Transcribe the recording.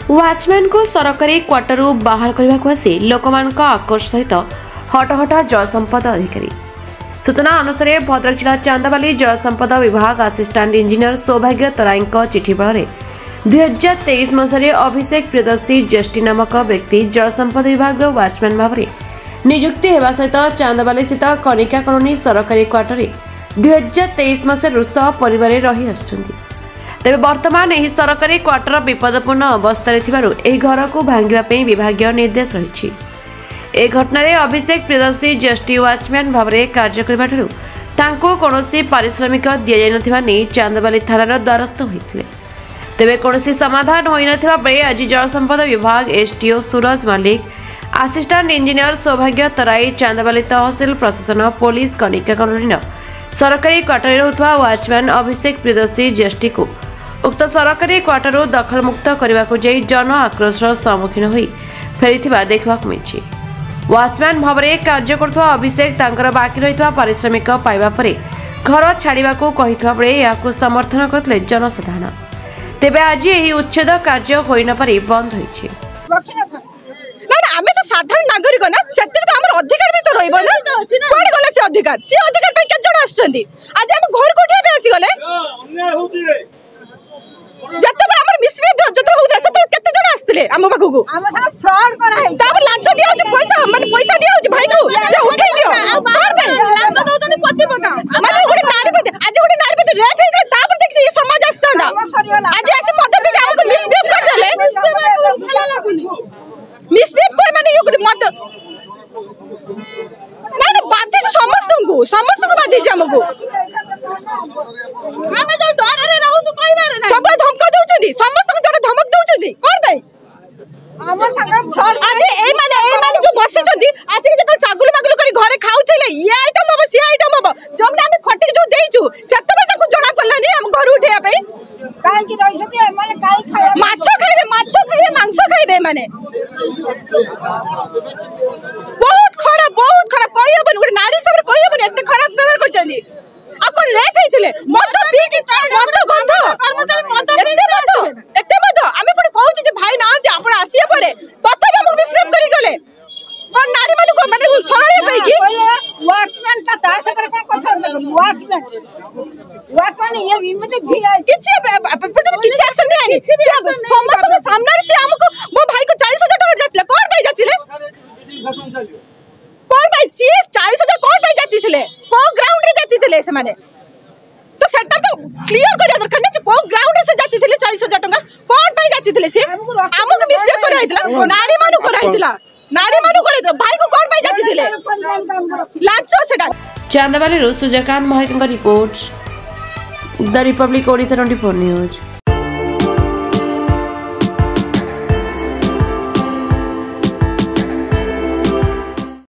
Watchman को सरकारी quarter बाहर करने को आसी लोकमान आक्रोश सहित हटहट जलसंपद अधिकारी। सूचना अनुसार भद्रक जिला चांदाबाली जलसंपद विभाग असिस्टांट इंजीनियर सौभाग्य तराई चिठी बल 2023 मसीह अभिषेक प्रियदर्शी ज्येष्ठी नामक व्यक्ति जलसंपद विभाग वाचमैन भाव में नियुक्ति होगा सहित चांदाबाली स्थित कनिका कॉलोनी सरकारी क्वार्टर 2023 मसीह रुष परिवार रही आसुछन्ति। तेबे वर्तमान यह सरकारी क्वार्टर विपदपूर्ण अवस्था घर को भांगा विभाग निर्देश रही। ए घटना अभिषेक प्रियदर्शी ज्येष्ठी वाचमैन भाव में कार्य करने कौन पारिश्रमिक दि नहीं चांदाबाली थानार द्वारस्थ होते। तेबे कौन समाधान हो ना बेले आज जलसंपद विभाग एसटीओ सूरज मल्लिक असिस्टांट इंजीनियर सौभाग्य तराई चांदाबाली तहसिल प्रशासन पुलिस कनिका कॉलोनी सरकारी क्वार्टर रोथुआ वाचमैन अभिषेक प्रियदर्शी ज्येष्ठी को उक्त सरकारी क्वार्टर दखलमुक्त करने को जाई जन आक्रोश सम्मुखीन हो फेरी देखा मिली। वाचमैन भाव में कार्य करुवा अभिषेक तांकर बाकी रही पारिश्रमिक पाइबा परे घर छाड़ा कही बेले समर्थन करते जनसाधारण। तेबे आज यही उच्छेद कार्य हो न पारि बंद होइछि। आमे तो साधारण नागरिक ना सेति तो हमर अधिकार भी तो रहइबो ना कोड गला से अधिकार पे के जण आछंती आज हम घर कोठे भी आसी गले अन्याय होती रे जत्ते बे हमर मिसबिहेव जत्ते होउते सेते केते जण आस्तले हम बाखु हम सब फ्रॉड करा है तापर लांच दिया होछ पैसा माने पैसा दिया होछ भाई को जे उठै दियो बार पे लांच दउतनी पति पटा माने गोटे नारी प्रति आज गोटे नारी प्रति रेप हेइले तापर देख ये समाज आस्तांदा आज ऐसे मत भी हमको मिसबिहेव कर देले भला लागुनी मिसबिहेव कोई माने यो गोटे मत ना बाधे समस्त को बाधे हमको हमें तो डर रे रहू छु कहि बारे ना सब धमक दउछथि समस्त को जरे धमक दउछथि कोन भाई हम संग फ्रॉड आज ए माने जो बसी छथि आसी जे तो चागुल मागुल करी घरे खाउथिले ये आइटम हो सी आइटम हो जमना हम खटी जो देइछु सेतबे ताको जणा पड़लानी हम घर उठेया पे काहे की रहि छथि माने काहे खाय माछ खाइबे मांस खाइबे माने बहुत खराब कहि हबन गोटे नारी सब कहि हबन एते खराब व्यवहार करछथि अपन रेप हेतिले मत पी की मत गंध कर्मचारी मत पी एते मत आमे पुणी कहू जे भाई नांती आपण आसिए परे तथा हम मिसबिहेव करी गले कोन नारी मानु को माने सरळे पई की वॉचमैन का तास करे कोन कथा वॉचमैन ये इमते भी किछि प्रथम किछि एक्शन नहीं आनी समस्त सामने से हमको मो भाई को 40,000 टका जातले कोन भाई जाचिले कोन भाई सी 40,000 कोन भाई जाचिले को ग्राउंड रे जाचिले से माने तो सेटा तो क्लियर करिया दरकार नै को ग्राउंड रे से जाचिले 40,000 टका कोन भाई जाचिले से हमको मिसबिहेव कर आइतला नारी मानु कर आइतला भाई को कोन भाई जाचिले लांचो सेटा। चांदाबाली रो सुजकांत महाकिंग report the republic Odisha 24 news.